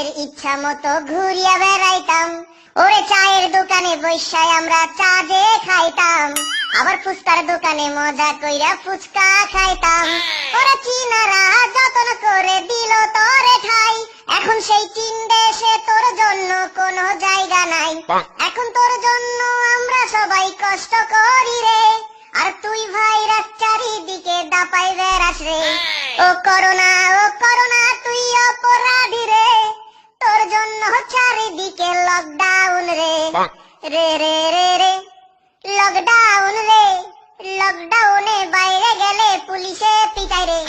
নিজেদের ইচ্ছা মতো ঘুরিয়া বেড়াইতাম। ওরে চায়ের দোকানে বৈশায় আমরা চা যে খাইতাম, আবার ফুচকার দোকানে মজা কইরা ফুচকা খাইতাম। ওরা চীনারা যতন করে দিল তোরে ঠাই, এখন সেই চীন দেশে তোর জন্য কোনো জায়গা নাই। এখন তোর জন্য আমরা সবাই কষ্ট করি রে, আর তুই ভাইরাস চারিদিকে দাপাই বেড়াস রে। ও করোনা তুই অপরাধী রে, তোর জন্য চারিদিকে লকডাউন রে। রে রে রে রে লকডাউন রে, লকডাউনে বাইরে গেলে পুলিশে পিটাই রে।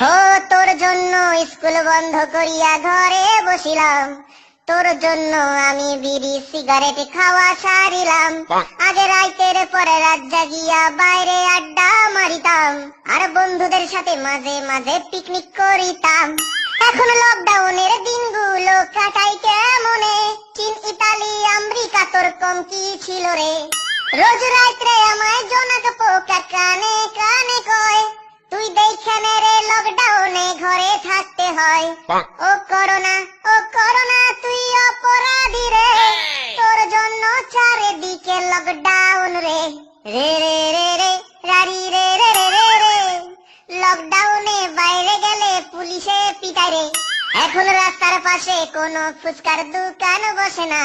ও তোর জন্য স্কুল বন্ধ করিয়া ঘরে বসিলাম, তোর জন্য আমি বিড়ি সিগারেট খাওয়া সারিলাম। আগে রাইতের পরে রাত জাগিয়া বাইরে আড্ডা মারিতাম, আর বন্ধুদের সাথে মাঝে মাঝে পিকনিক করিতাম। এখন লকডাউনের দিনগুলো কাটাই কেমনে, চীন ইতালি আমেরিকা তোর কম কি ছিল রে। রোজ রাত্রে আমায় জোনাক পোকা কানে কানে কয়, তুই দেখে নে রে লকডাউনে ঘরে থাকতে হয়। ও করোনা তুই অপরাধী রে, তোর জন্য চারিদিকে লকডাউন রে। রে রে রে রে রারি রে রে রে রে রে, লকডাউনে বাইরে গেলে পুলিশে পিটাই রে। এখন রাস্তার পাশে কোনো ফুচকার দোকান বসে না,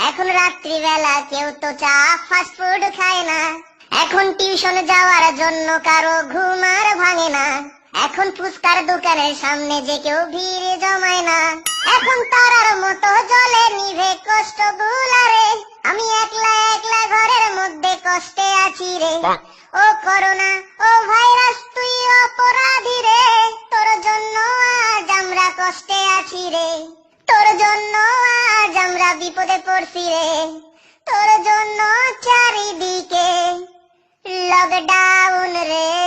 এখন রাত্রিবেলা কেউ তো চা ফাস্ট ফুড খায় না। এখন টিউশন যাওয়ার জন্য কারো ঘুম আর ভাঙে না, এখন ফুচকার দোকানের সামনে যে কেউ ভিড় জমায় না। এখন তারার মতো জলে নিভে কষ্ট গুলারে, আমি একলা একলা ঘরের মধ্যে কষ্টে আছি রে। ও করোনা ও ভাইরাস তুই অপরাধী রে, তোর জন্য আজ আমরা কষ্টে আছি রে। তোর জন্য আজ আমরা বিপদে পড়ছি রে, তোর জন্য চারিদিকে লকডাউন রে।